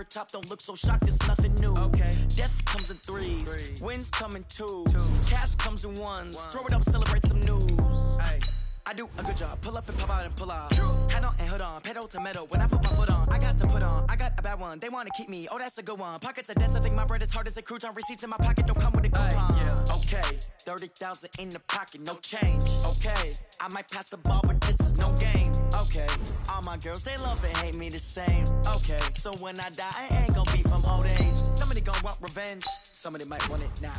top, don't look so shocked, it's nothing new. Okay. Death comes in threes, wins come in twos, cash comes in ones. Throw it up, celebrate some news. Ay. I do a good job, pull up and pop out and pull off. Head on and hood on, pedal to metal. When I put my foot on, I got to put on. I got a bad one, they want to keep me, oh that's a good one. Pockets are dense, I think my bread is hard as a crouton. Receipts in my pocket don't come with a coupon. Okay, 30,000 in the pocket, no change. Okay, I might pass the ball, but this is no game. Okay, all my girls, they love and hate me the same. Okay, so when I die, I ain't gonna be from old age. Somebody gonna want revenge, somebody might want it now.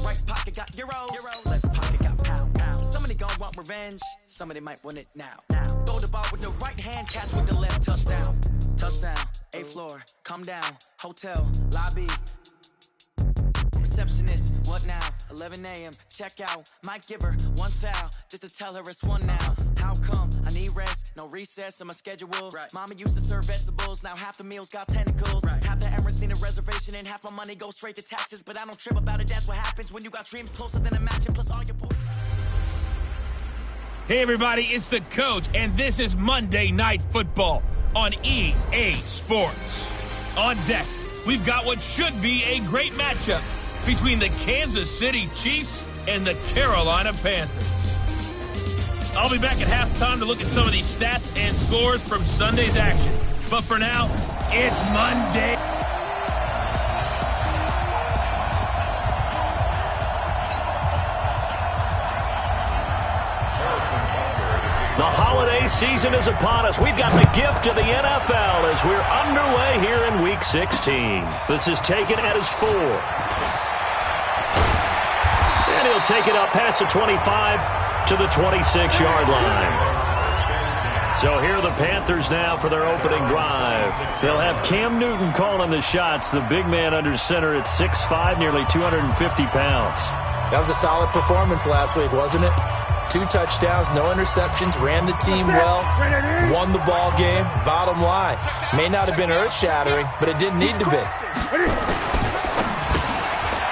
Right pocket got euros, left pocket got pound. Somebody gonna want revenge, somebody might want it now. Throw the ball with the right hand, catch with the left, touchdown. Touchdown, 8th floor, come down, hotel, lobby. Receptionist, what now? 11 a.m., check out. Might give her one foul, just to tell her it's one now. How come? I need rest, no recess in my schedule. Right. Mama used to serve vegetables, now half the meals got tentacles. Right. Half the Emirates need a reservation and half my money goes straight to taxes. But I don't trip about it, that's what happens when you got dreams closer than a match and plus all your points. Hey everybody, it's the Coach, and this is Monday Night Football on EA Sports. On deck, we've got what should be a great matchup between the Kansas City Chiefs and the Carolina Panthers. I'll be back at halftime to look at some of these stats and scores from Sunday's action. But for now, it's Monday. The holiday season is upon us. We've got the gift of the NFL as we're underway here in Week 16. This is taken at his 4. And he'll take it up past the 25 to the 26-yard line. So here are the Panthers now for their opening drive. They'll have Cam Newton calling the shots, the big man under center at 6'5", nearly 250 pounds. That was a solid performance last week, wasn't it? 2 touchdowns, no interceptions, ran the team well, won the ball game. Bottom line, may not have been earth-shattering, but it didn't need to be.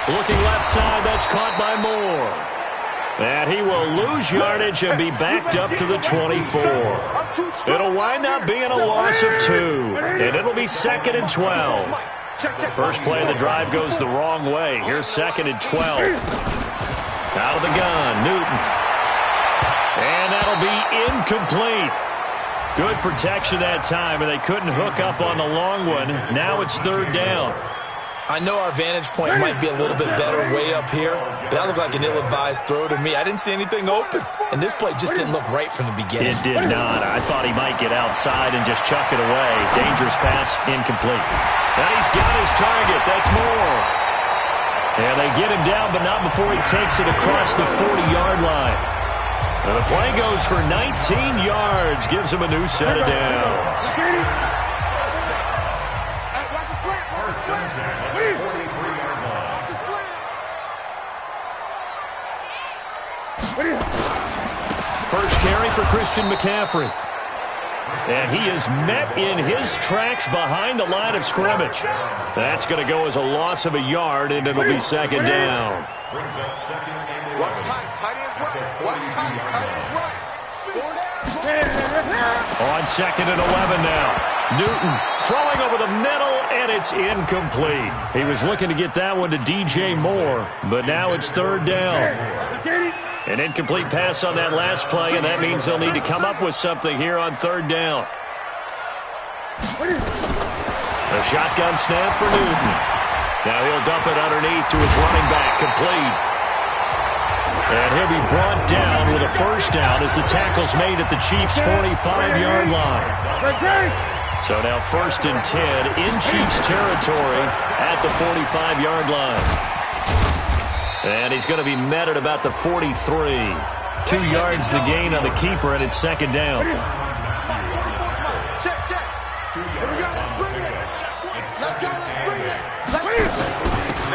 Looking left side, that's caught by Moore. And he will lose yardage and be backed up to the 24. It'll wind up being a loss of 2, and it'll be 2nd and 12. First play of the drive goes the wrong way. Here's 2nd and 12. Out of the gun, Newton. And that'll be incomplete. Good protection that time, and they couldn't hook up on the long one. Now it's 3rd down. I know our vantage point might be a little bit better way up here, but that looked like an ill-advised throw to me. I didn't see anything open, and this play just didn't look right from the beginning. It did not. I thought he might get outside and just chuck it away. Dangerous pass, incomplete. And he's got his target. That's Moore. And they get him down, but not before he takes it across the 40-yard line. And the play goes for 19 yards, gives him a new set of downs. First carry for Christian McCaffrey. And he is met in his tracks behind the line of scrimmage. That's going to go as a loss of a yard, and it'll be 2nd down. Watch tight, tight ends right. Watch tight, tight ends right. On 2nd and 11 now. Newton throwing over the middle, and it's incomplete. He was looking to get that one to DJ Moore, but now it's 3rd down. An incomplete pass on that last play, and that means they'll need to come up with something here on 3rd down. A shotgun snap for Newton. Now he'll dump it underneath to his running back, complete. And he'll be brought down with a 1st down as the tackle's made at the Chiefs' 45-yard line. So now 1st and 10 in Chiefs territory at the 45-yard line. And he's going to be met at about the 43. 2 yards the gain on the keeper, and it's 2nd down. Check, check. Here we go, let's bring it. Let's go, let's bring it.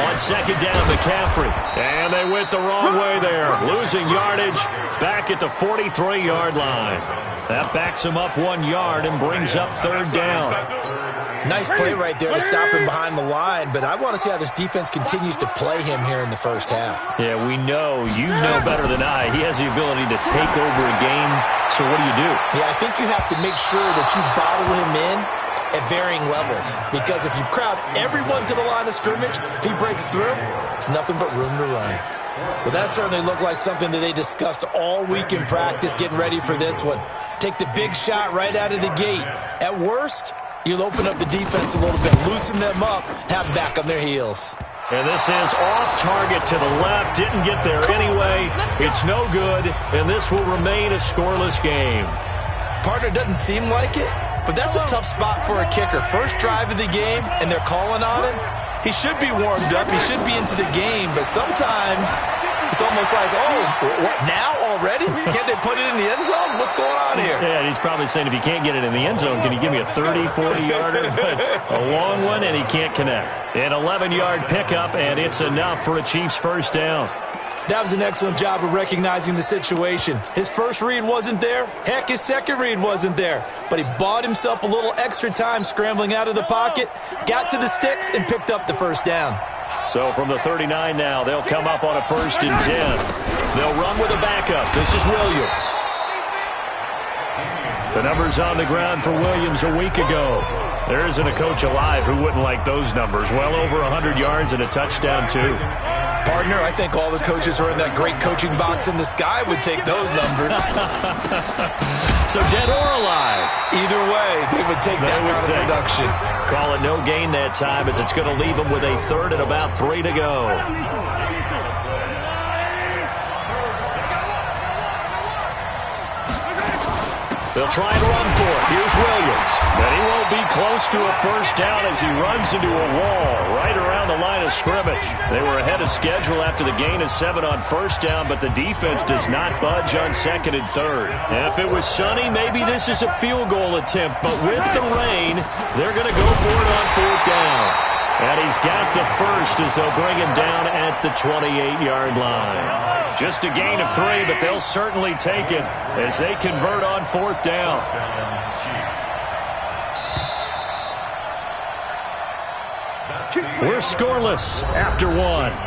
On 2nd down, McCaffrey. And they went the wrong way there. Losing yardage back at the 43-yard line. That backs him up 1 yard and brings up 3rd down. Nice play right there to stop him behind the line, but I want to see how this defense continues to play him here in the first half. Yeah, we know. You know better than I. He has the ability to take over a game, so what do? Yeah, I think you have to make sure that you bottle him in at varying levels. Because if you crowd everyone to the line of scrimmage, if he breaks through, there's nothing but room to run. Well, that certainly looked like something that they discussed all week in practice, getting ready for this one. Take the big shot right out of the gate. At worst, you'll open up the defense a little bit, loosen them up, have them back on their heels. And this is off target to the left. Didn't get there anyway. It's no good, and this will remain a scoreless game. Partner, doesn't seem like it, but that's a tough spot for a kicker. First drive of the game, and they're calling on him. He should be warmed up. He should be into the game, but sometimes it's almost like, oh, what, now already? Can't they put it in the end zone? What's going on here? Yeah, he's probably saying if you can't get it in the end zone, can you give me a 30, 40-yarder? A long one, and he can't connect. An 11-yard pickup, and it's enough for a Chiefs first down. That was an excellent job of recognizing the situation. His first read wasn't there. Heck, his second read wasn't there. But he bought himself a little extra time scrambling out of the pocket, got to the sticks, and picked up the first down. So from the 39 now, they'll come up on a 1st and 10. They'll run with a backup. This is Williams. The numbers on the ground for Williams a week ago. There isn't a coach alive who wouldn't like those numbers. Well over 100 yards and a touchdown, too. Partner, I think all the coaches who are in that great coaching box in the sky would take those numbers. So dead or alive? Either way, they would take that kind of production. Call it no gain that time as it's going to leave them with a 3rd and about 3 to go. They'll try and run for it. Here's Williams. But he won't be close to a first down as he runs into a wall right around the line of scrimmage. They were ahead of schedule after the gain of 7 on first down, but the defense does not budge on 2nd and 3rd. And if it was sunny, maybe this is a field goal attempt. But with the rain, they're going to go for it on 4th down. And he's got the first as they'll bring him down at the 28-yard line. Just a gain of 3, but they'll certainly take it as they convert on 4th down. We're scoreless after 1.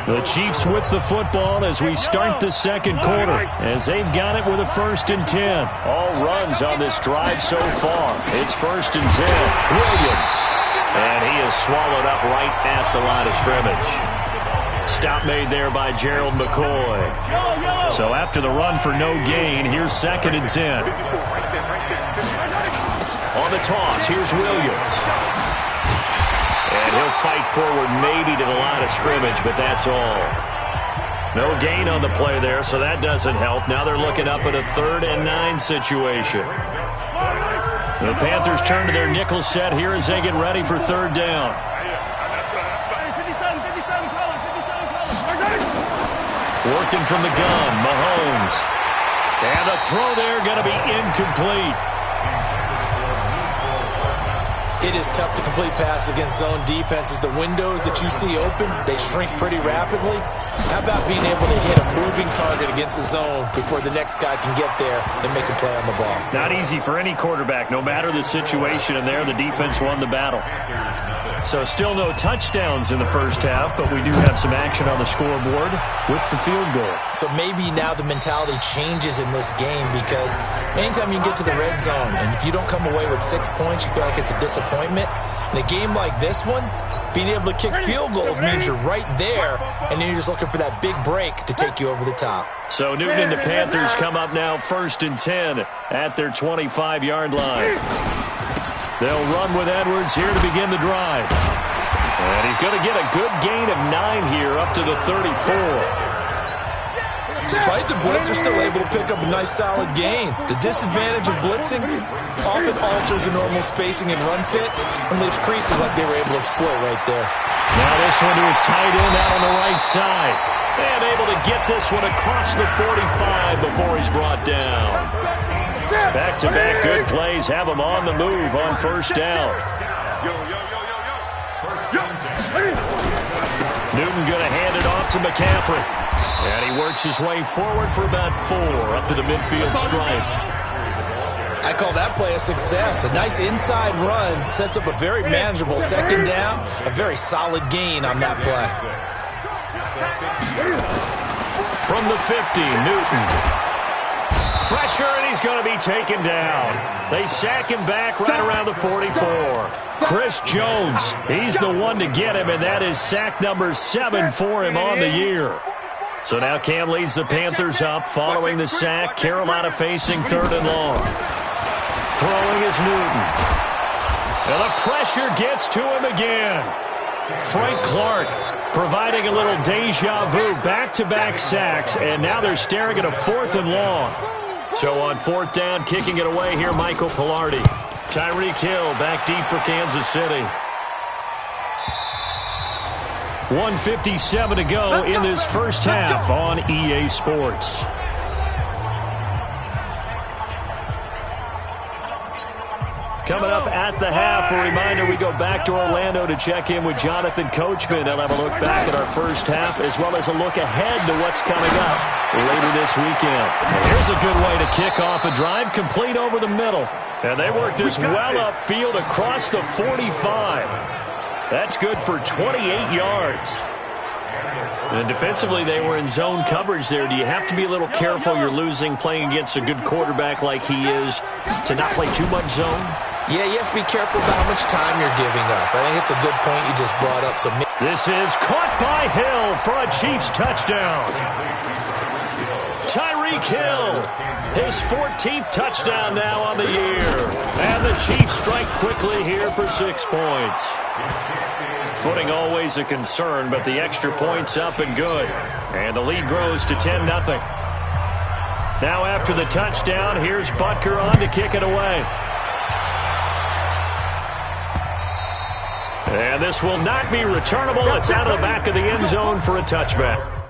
The Chiefs with the football as we start the 2nd quarter, as they've got it with a 1st and 10. All runs on this drive so far. It's 1st and 10. Williams. And he is swallowed up right at the line of scrimmage. Stop made there by Gerald McCoy. So after the run for no gain, here's 2nd and 10. On the toss, here's Williams. And he'll fight forward maybe to the line of scrimmage, but that's all. No gain on the play there, so that doesn't help. Now they're looking up at a 3rd and 9 situation. The Panthers turn to their nickel set here as they get ready for 3rd down. Working from the gun, Mahomes. And a throw there going to be incomplete. It is tough to complete passes against zone defenses. The windows that you see open, they shrink pretty rapidly. How about being able to hit a moving target against a zone before the next guy can get there and make a play on the ball? Not easy for any quarterback, no matter the situation, and there the defense won the battle. So still no touchdowns in the first half, but we do have some action on the scoreboard with the field goal. So maybe now the mentality changes in this game because anytime you get to the red zone and if you don't come away with 6 points, you feel like it's a disappointment. In a game like this one, being able to kick field goals means you're right there, and then you're just looking for that big break to take you over the top. So Newton and the Panthers come up now 1st and 10 at their 25-yard line. They'll run with Edwards here to begin the drive. And he's going to get a good gain of 9 here up to the 34. Despite the blitz, they're still able to pick up a nice solid gain. The disadvantage of blitzing often alters the normal spacing and run fits and leaves creases like they were able to exploit right there. Now this one to his tight end out on the right side. And able to get this one across the 45 before he's brought down. Back-to-back good plays have him on the move on 1st down. Newton going to hand it off to McCaffrey. And he works his way forward for about 4 up to the midfield stripe. I call that play a success. A nice inside run sets up a very manageable 2nd down. A very solid gain on that play. From the 50, Newton. Pressure, and he's going to be taken down. They sack him back right around the 44. Chris Jones, he's the one to get him, and that is sack number 7 for him on the year. So now Cam leads the Panthers up following the sack. Carolina facing 3rd and long. Throwing is Newton. And the pressure gets to him again. Frank Clark providing a little deja vu. Back-to-back sacks, and now they're staring at a 4th and long. So on 4th down, kicking it away here, Michael Pilardi. Tyreek Hill back deep for Kansas City. 1:57 to go in this first half on EA Sports. Coming up at the half, a reminder, we go back to Orlando to check in with Jonathan Coachman. He'll have a look back at our first half as well as a look ahead to what's coming up later this weekend. Here's a good way to kick off a drive, complete over the middle. And they work this well upfield across the 45. That's good for 28 yards. And defensively, they were in zone coverage there. Do you have to be a little careful? You're losing playing against a good quarterback like he is to not play too much zone? Yeah, you have to be careful about how much time you're giving up. I think it's a good point you just brought up. This is caught by Hill for a Chiefs touchdown. Tyreek Hill, his 14th touchdown now on the year. And the Chiefs strike quickly here for 6 points. Footing always a concern, but the extra point's up and good. And the lead grows to 10-0. Now after the touchdown, here's Butker on to kick it away. And this will not be returnable. It's out of the back of the end zone for a touchback.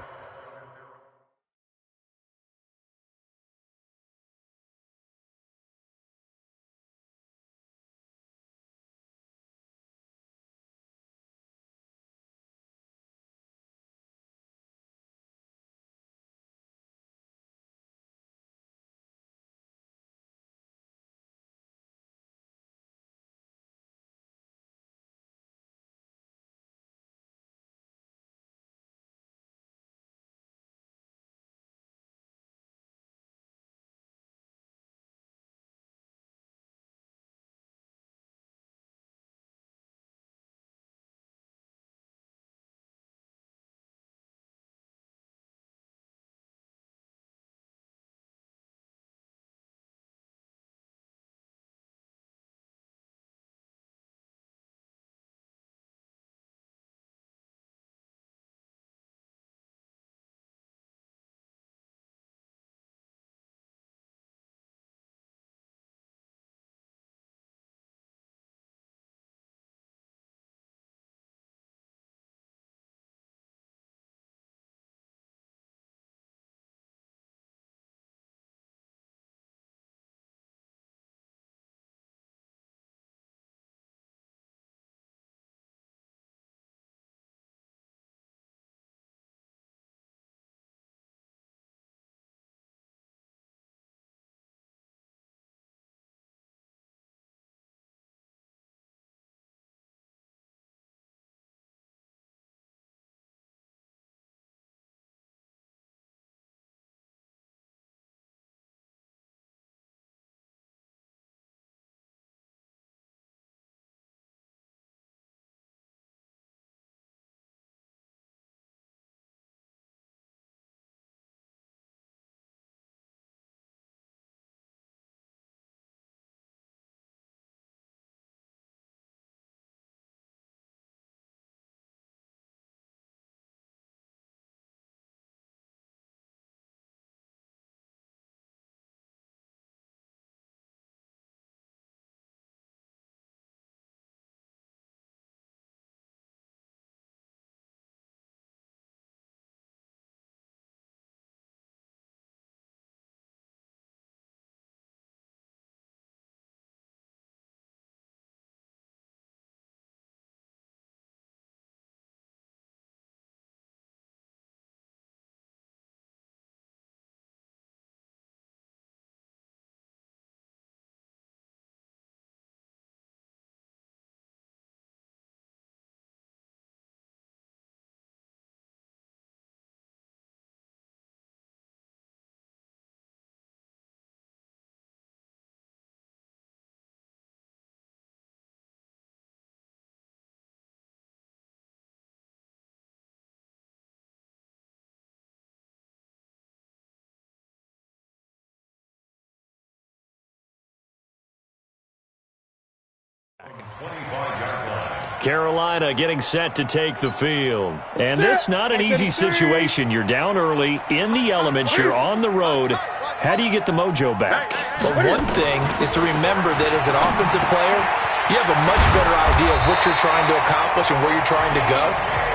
Carolina getting set to take the field. And this not an easy situation. You're down early, in the elements, you're on the road. How do you get the mojo back? Well, one thing is to remember that as an offensive player, you have a much better idea of what you're trying to accomplish and where you're trying to go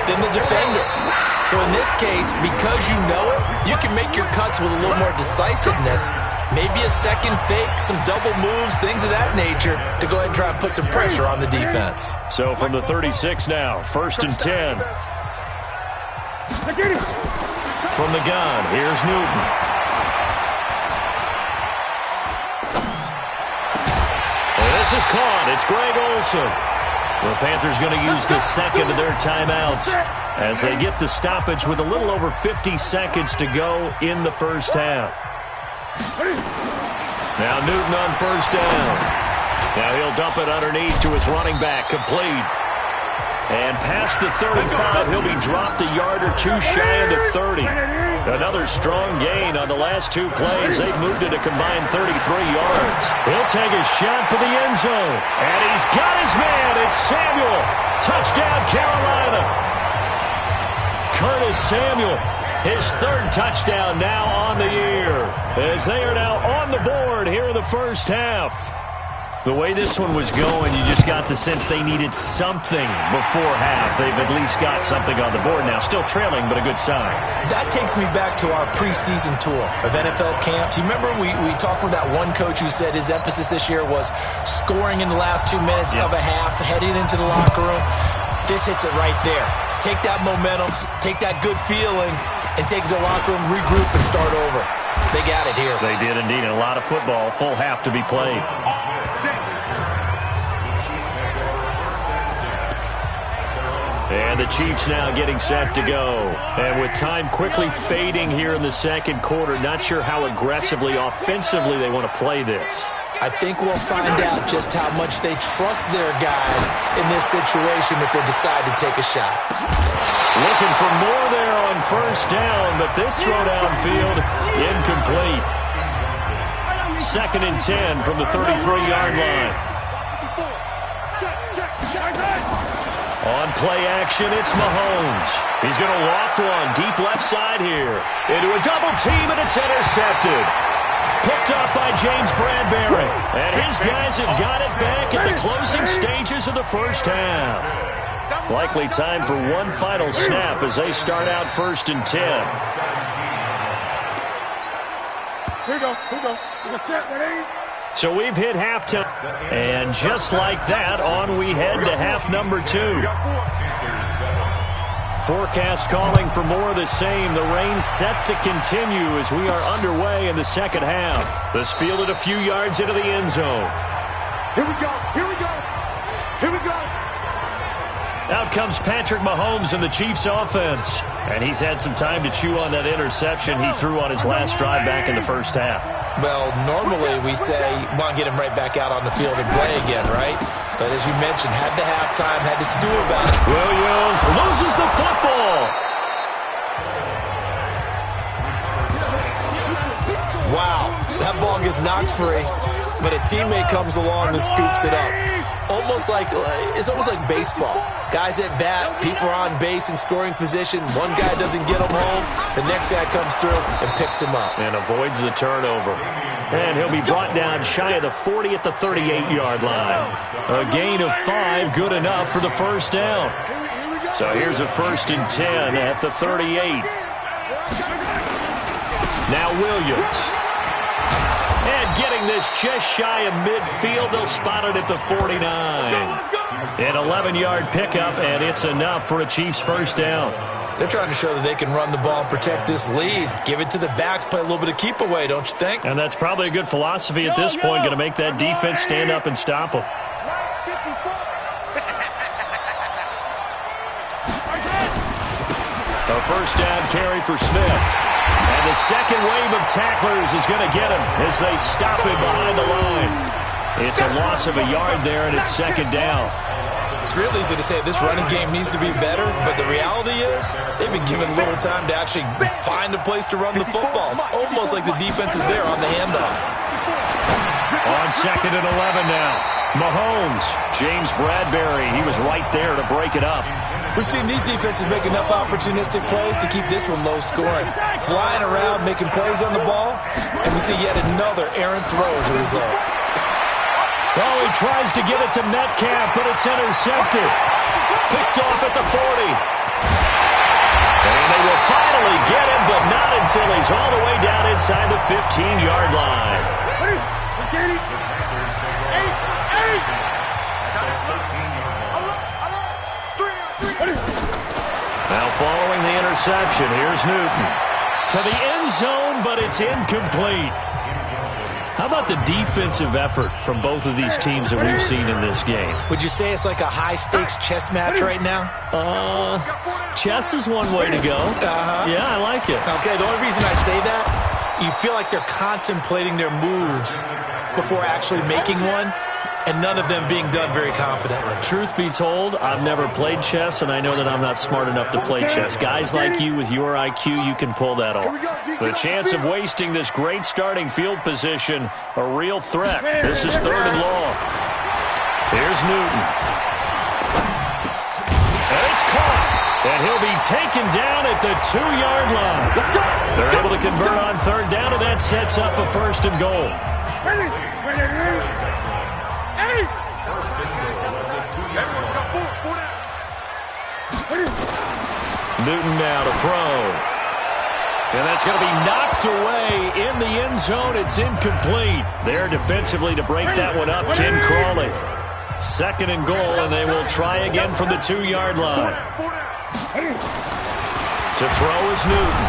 than the defender. So in this case, because you know it, you can make your cuts with a little more decisiveness, maybe a second fake, some double moves, things of that nature, to go ahead and try and put some pressure on the defense. So from the 36 now, 1st and 10. From the gun, here's Newton. This is caught. It's Greg Olsen. The Panthers going to use the second of their timeouts as they get the stoppage with a little over 50 seconds to go in the first half. Now Newton on 1st down. Now he'll dump it underneath to his running back, complete. And past the 35, he'll be dropped a yard or two shy of the 30. Another strong gain on the last 2 plays. They've moved it a combined 33 yards. He'll take a shot for the end zone. And he's got his man. It's Samuel. Touchdown, Carolina. Curtis Samuel, his 3rd touchdown now on the year, as they are now on the board here in the first half. The way this one was going, you just got the sense they needed something before half. They've at least got something on the board now. Still trailing, but a good sign. That takes me back to our preseason tour of NFL camps. You remember we talked with that one coach who said his emphasis this year was scoring in the last 2 minutes of a half, heading into the locker room. This hits it right there. Take that momentum, take that good feeling, and take it to the locker room, regroup, and start over. They got it here. They did indeed. A lot of football, full half to be played. And the Chiefs now getting set to go. And with time quickly fading here in the second quarter, not sure how aggressively, offensively they want to play this. I think we'll find out just how much they trust their guys in this situation if they decide to take a shot. Looking for more there on 1st down, but this throw downfield incomplete. 2nd and 10 from the 33-yard line. On play action, it's Mahomes. He's going to loft one deep left side here. Into a double team, and it's intercepted. Picked up by James Bradbury. And his guys have got it back at the closing stages of the first half. Likely time for one final snap as they start out 1st and 10. Here we go. We're going to set that 8. So we've hit halftime, and just like that, on we head to half number 2. Forecast calling for more of the same. The rain set to continue as we are underway in the second half. This fielded a few yards into the end zone. Here we go. Out comes Patrick Mahomes in the Chiefs offense. And he's had some time to chew on that interception he threw on his last drive back in the first half. Well, normally we say, want to get him right back out on the field and play again, right? But as you mentioned, had the halftime, had to stew about it. Williams loses the football. Wow, that ball gets knocked free, but a teammate comes along and scoops it up. It's almost like baseball. Guys at bat, people are on base in scoring position. One guy doesn't get him home. The next guy comes through and picks him up. And avoids the turnover. And he'll be brought down shy of the 40 at the 38-yard line. A gain of 5, good enough for the first down. So here's a 1st and 10 at the 38. Now Williams. And getting this just shy of midfield, they'll spot it at the 49. An 11-yard pickup, and it's enough for a Chiefs first down. They're trying to show that they can run the ball and protect this lead. Give it to the backs, play a little bit of keep away, don't you think? And that's probably a good philosophy at this point, going to make that defense stand up and stop them. A first down carry for Smith. And the second wave of tacklers is going to get him as they stop him behind the line. It's a loss of a yard there, and it's 2nd down. It's real easy to say this running game needs to be better, but the reality is they've been given little time to actually find a place to run the football. It's almost like the defense is there on the handoff. On 2nd and 11 now. Mahomes, James Bradbury, he was right there to break it up. We've seen these defenses make enough opportunistic plays to keep this one low scoring. Flying around, making plays on the ball, and we see yet another errant throw as a result. Oh, he tries to get it to Metcalf, but it's intercepted. Picked off at the 40. And they will finally get him, but not until he's all the way down inside the 15-yard line. Now following the interception, here's Newton. To the end zone, but it's incomplete. How about the defensive effort from both of these teams that we've seen in this game? Would you say it's like a high-stakes chess match right now? Chess is one way to go. Yeah, I like it. Okay, the only reason I say that, you feel like they're contemplating their moves before actually making one, and none of them being done very confidently. Truth be told, I've never played chess, and I know that I'm not smart enough to play chess. Guys like you with your IQ, you can pull that off. The chance of wasting this great starting field position, a real threat. This is 3rd and long. Here's Newton. And it's caught. And he'll be taken down at the 2-yard line. They're able to convert on 3rd down, and that sets up a 1st and goal. Newton now to throw. And that's going to be knocked away in the end zone. It's incomplete. There defensively to break that one up, Ken Crawley. 2nd and goal, and they will try again from the 2-yard line. To throw is Newton.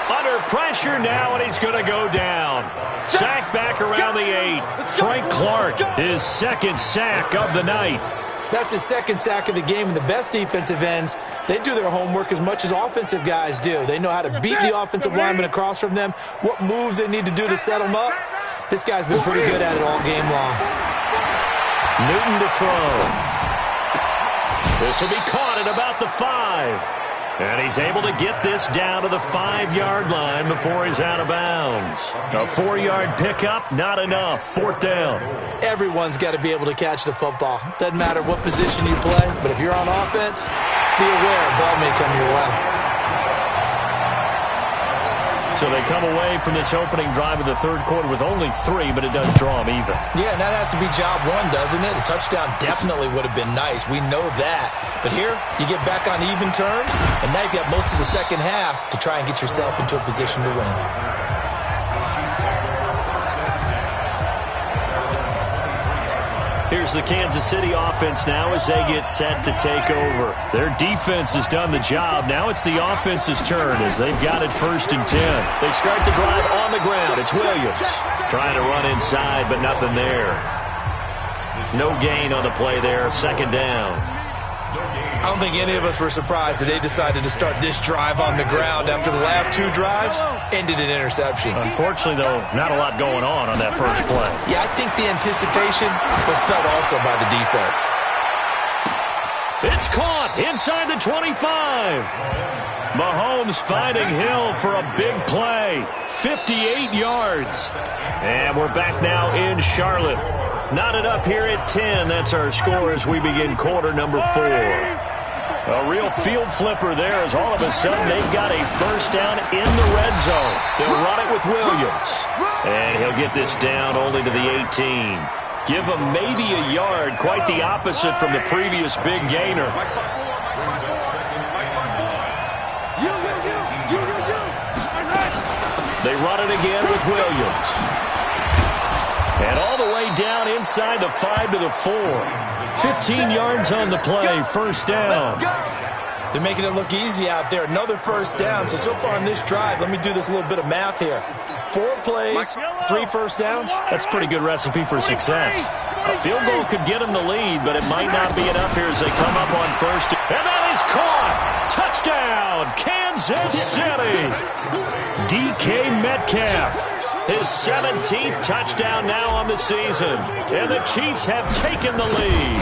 Under pressure now, and he's going to go down. Sack back around the 8. Frank Clark, his 2nd sack of the night. That's his 2nd sack of the game, and the best defensive ends, they do their homework as much as offensive guys do. They know how to beat the offensive lineman across from them, what moves they need to do to set them up. This guy's been pretty good at it all game long. Newton to throw. This will be caught at about the 5. And he's able to get this down to the 5-yard line before he's out of bounds. A 4-yard pickup, not enough. 4th down. Everyone's got to be able to catch the football. Doesn't matter what position you play, but if you're on offense, be aware a ball may come your way. So they come away from this opening drive of the 3rd quarter with only 3, but it does draw them even. Yeah, and that has to be job 1, doesn't it? A touchdown definitely would have been nice. We know that. But here, you get back on even terms, and now you've got most of the second half to try and get yourself into a position to win. Here's the Kansas City offense now as they get set to take over. Their defense has done the job. Now it's the offense's turn as they've got it 1st and 10. They start the drive on the ground. It's Williams trying to run inside, but nothing there. No gain on the play there. 2nd down. I don't think any of us were surprised that they decided to start this drive on the ground after the last 2 drives ended in interceptions. Unfortunately, though, not a lot going on that first play. Yeah, I think the anticipation was felt also by the defense. It's caught inside the 25. Mahomes finding Hill for a big play. 58 yards. And we're back now in Charlotte. Knotted up here at 10. That's our score as we begin quarter number 4. A real field flipper there as all of a sudden they've got a 1st down in the red zone. They'll run it with Williams. And he'll get this down only to the 18. Give him maybe a yard, quite the opposite from the previous big gainer. They run it again with Williams. And all the way down inside the 5 to the 4. 15 yards on the play, 1st down. They're making it look easy out there. Another 1st down. So far in this drive, let me do this little bit of math here. 4 plays, 3 1st downs. That's a pretty good recipe for success. A field goal could get them the lead, but it might not be enough here as they come up on 1st. And that is caught. Touchdown, Kansas City. DK Metcalf. His 17th touchdown now on the season. And the Chiefs have taken the lead.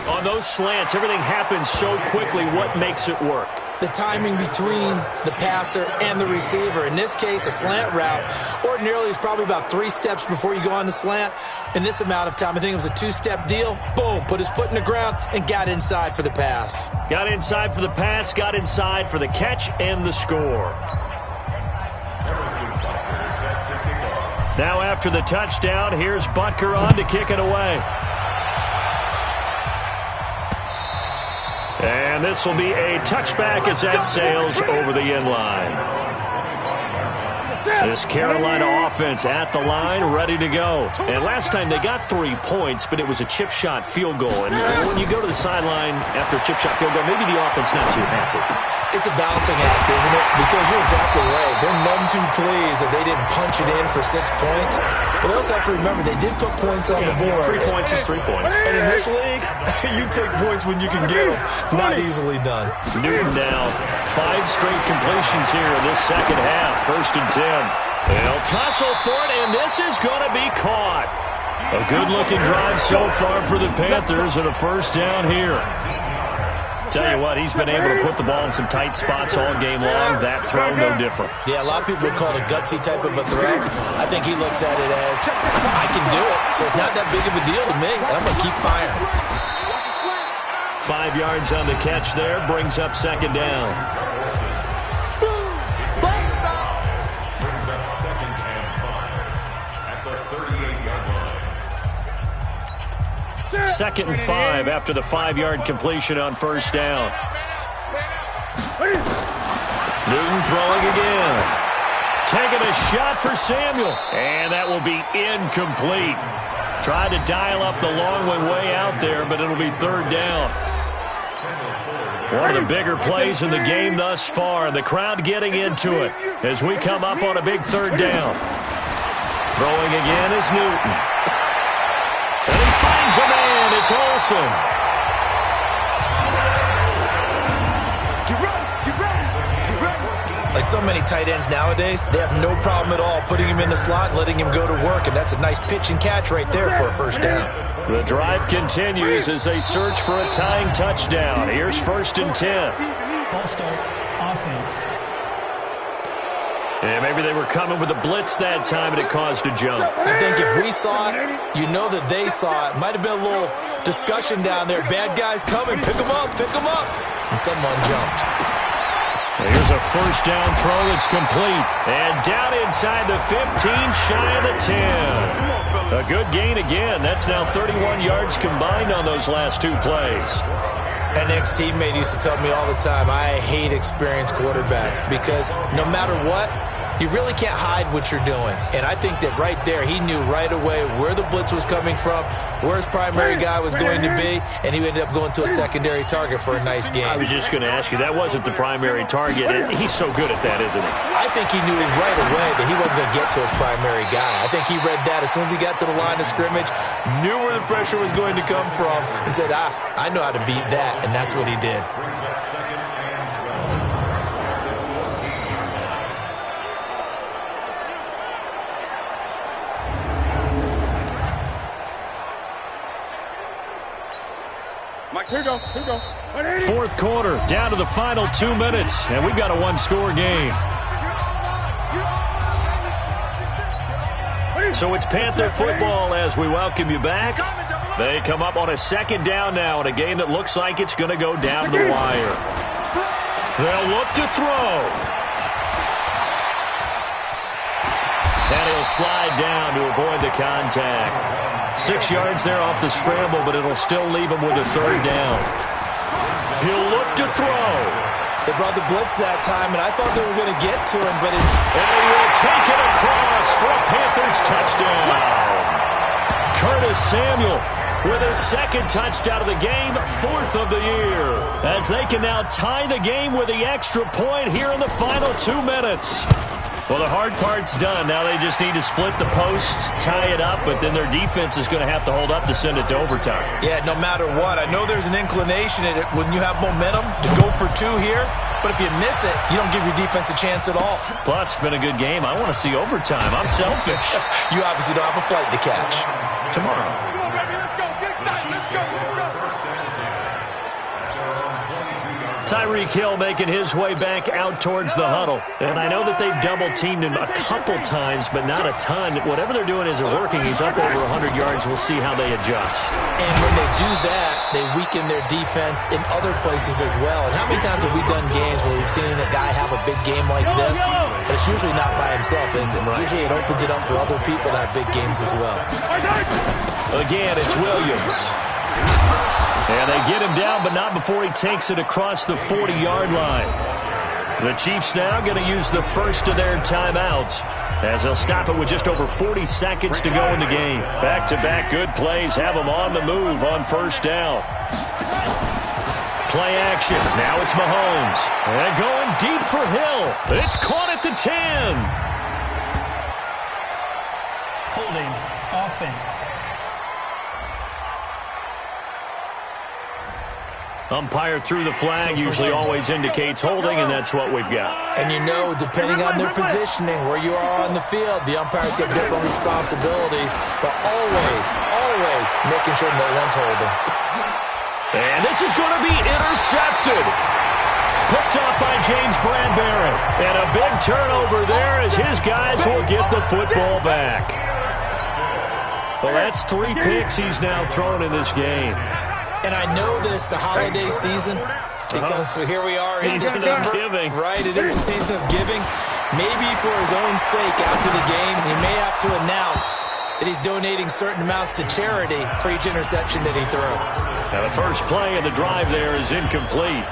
On those slants, everything happens so quickly. What makes it work? the timing between the passer and the receiver. In this case, a slant route ordinarily is probably about 3 steps before you go on the slant. In this amount of time, I think it was a 2-step deal. Boom, put his foot in the ground and got inside for the pass. Got inside for the pass, got inside for the catch and the score. Now after the touchdown, here's Butker on to kick it away. And this will be a touchback as that sails over the end line. This Carolina offense at the line, ready to go. And last time they got 3 points, but it was a chip shot field goal. And when you go to the sideline after a chip shot field goal, maybe the offense not too happy. It's a balancing act, isn't it? Because you're exactly right. They're none too pleased that they didn't punch it in for 6 points. But they also have to remember they did put points on the board. 3 points is 3 points. And in this league, you take points when you can get them. Not easily done. Newton now, 5 straight completions here in this second half. 1st and 10. They'll tussle for it, and this is going to be caught. A good-looking drive so far for the Panthers and a 1st down here. Tell you what, he's been able to put the ball in some tight spots all game long. That throw, no different. Yeah, a lot of people would call it a gutsy type of a throw. I think he looks at it as, I can do it, so it's not that big of a deal to me, and I'm going to keep firing. 5 yards on the catch there, brings up 2nd down. Brings up 2nd and 5 at the 38-yard line. 2nd and 5 after the 5-yard completion on 1st down. Newton throwing again. Taking a shot for Samuel. And that will be incomplete. Tried to dial up the long one way out there, but it'll be 3rd down. One of the bigger plays in the game thus far. The crowd getting into it as we come up on a big 3rd down. Throwing again is Newton. And he finds a man. It's Olsen. Like so many tight ends nowadays, they have no problem at all putting him in the slot and letting him go to work, and that's a nice pitch and catch right there for a 1st down. The drive continues as they search for a tying touchdown. Here's 1st and 10. False start, offense. And maybe they were coming with a blitz that time, and it caused a jump. I think if we saw it, you know that they saw it. Might have been a little discussion down there. Bad guys coming. Pick them up. Pick them up. And someone jumped. Here's a 1st down throw that's complete. And down inside the 15, shy of the 10. A good gain again. That's now 31 yards combined on those last 2 plays. An ex-teammate used to tell me all the time, I hate experienced quarterbacks because no matter what, you really can't hide what you're doing. And I think that right there, he knew right away where the blitz was coming from, where his primary guy was going to be, and he ended up going to a secondary target for a nice game. I was just going to ask you, that wasn't the primary target. He's so good at that, isn't he? I think he knew right away that he wasn't going to get to his primary guy. I think he read that as soon as he got to the line of scrimmage, knew where the pressure was going to come from, and said, I know how to beat that, and that's what he did. Here you go. 4th quarter, down to the final 2 minutes, and we've got a 1-score game. So it's Panther football as we welcome you back. They come up on a 2nd down now in a game that looks like it's going to go down to the wire. They'll look to throw. And he'll slide down to avoid the contact. 6 yards there off the scramble, but it'll still leave him with a 3rd down. He'll look to throw. They brought the blitz that time, and I thought they were going to get to him, but it's... And he will take it across for a Panthers touchdown. Curtis Samuel with his 2nd touchdown of the game, 4th of the year, as they can now tie the game with the extra point here in the final 2 minutes. Well, the hard part's done. Now they just need to split the post, tie it up, but then their defense is going to have to hold up to send it to overtime. Yeah, no matter what. I know there's an inclination in it when you have momentum to go for 2 here, but if you miss it, you don't give your defense a chance at all. Plus, it's been a good game. I want to see overtime. I'm selfish. You obviously don't have a flight to catch. Tomorrow. Come on, baby, let's go. Get excited. Let's go. Tyreek Hill making his way back out towards the huddle. And I know that they've double-teamed him a couple times, but not a ton. Whatever they're doing isn't working. He's up over 100 yards. We'll see how they adjust. And when they do that, they weaken their defense in other places as well. And how many times have we done games where we've seen a guy have a big game like this? But it's usually not by himself, is it? Right. Usually it opens it up for other people to have big games as well. Again, it's Williams. And they get him down, but not before he takes it across the 40-yard line. The Chiefs now going to use the first of their timeouts as they'll stop it with just over 40 seconds to go in the game. Back-to-back good plays have them on the move on first down. Play action. Now it's Mahomes. And going deep for Hill. It's caught at the 10. Holding offense. Umpire threw the flag, usually always indicates holding, and that's what we've got. And you know, depending on their positioning, where you are on the field, the umpires get different responsibilities, but always making sure no one's holding. And this is going to be intercepted. Picked off by James Bradbury. And a big turnover there as his guys will get the football back. Well, that's 3 picks he's now thrown in this game. And I know this, the holiday season, because here we are in December. Giving. Right, it is the season of giving. Maybe for his own sake after the game, he may have to announce that he's donating certain amounts to charity for each interception that he threw. Now the first play of the drive there is incomplete.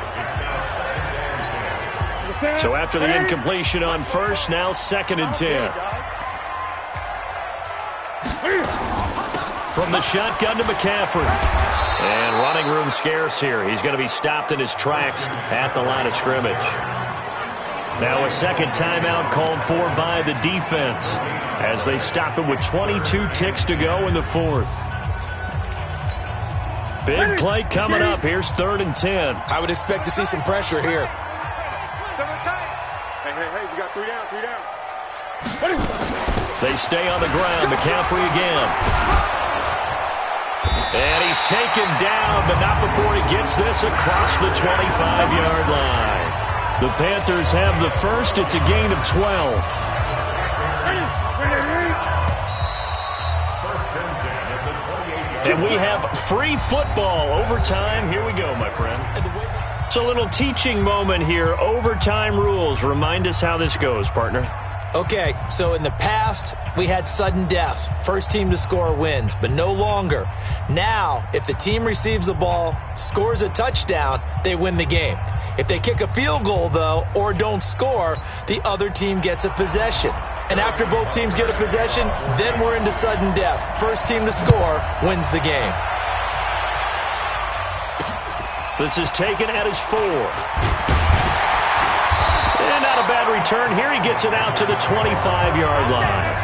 So after the incompletion on first, now 2nd and 10. From the shotgun to McCaffrey. And running room scarce here. He's going to be stopped in his tracks at the line of scrimmage. Now a second timeout called for by the defense as they stop it with 22 ticks to go in the 4th. Big play coming up. Here's 3rd and 10. I would expect to see some pressure here. Hey, we got 3 down. They stay on the ground. McCaffrey again. And he's taken down, but not before he gets this across the 25-yard line. The Panthers have the first. It's a gain of 12. And we have free football. Overtime. Here we go, my friend. It's a little teaching moment here. Overtime rules. Remind us how this goes, partner. Okay, so in the past, we had sudden death. First team to score wins, but no longer. Now, if the team receives the ball, scores a touchdown, they win the game. If they kick a field goal, though, or don't score, the other team gets a possession. And after both teams get a possession, then we're into sudden death. First team to score wins the game. This is taken at his 4. And not a bad return here. He gets it out to the 25-yard line.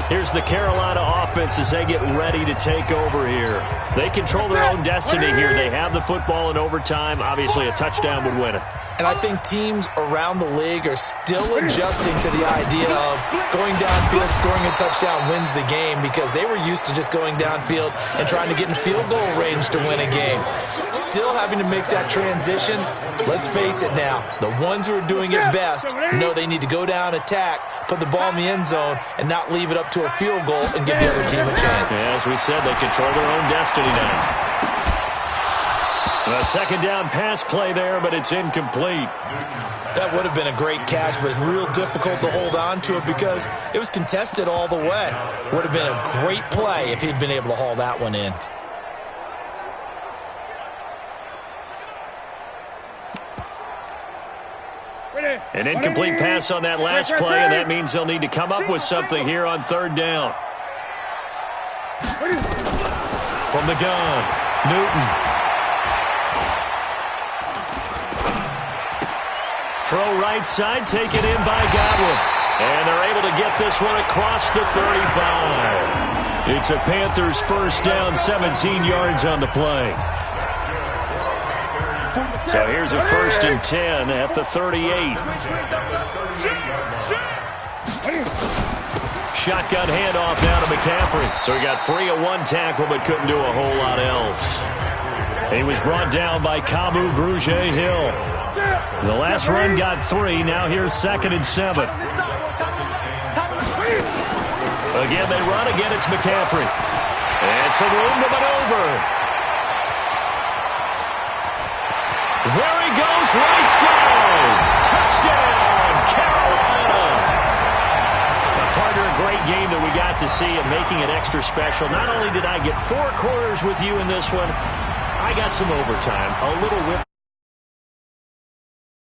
Here's the Carolina offense as they get ready to take over here. They control their own destiny here. They have the football in overtime. Obviously, a touchdown would win it. And I think teams around the league are still adjusting to the idea of going downfield, scoring a touchdown wins the game, because they were used to just going downfield and trying to get in field goal range to win a game. Still having to make that transition. Let's face it now, the ones who are doing it best know they need to go down, attack, put the ball in the end zone, and not leave it up to a field goal and give the other team a chance. Yeah, as we said, they control their own destiny now. A second down pass play there, but it's incomplete. That would have been a great catch, but it's real difficult to hold on to it because it was contested all the way. Would have been a great play if he'd been able to haul that one in. An incomplete pass on that last play, and that means they'll need to come up with something here on 3rd down. From the gun, Newton. Throw right side, taken in by Godwin. And they're able to get this one across the 35. It's a Panthers first down, 17 yards on the play. So here's a 1st and 10 at the 38. Shotgun handoff now to McCaffrey. So he got free of one tackle but couldn't do a whole lot else. He was brought down by Kamu Grugier-Hill. The last run got 3. Now here's 2nd and 7. Again, they run. Again, it's McCaffrey. And some room to maneuver. There he goes, right side. Touchdown, Carolina. Partner, a great game that we got to see and making it extra special. Not only did I get 4 quarters with you in this one, I got some overtime. A little whip.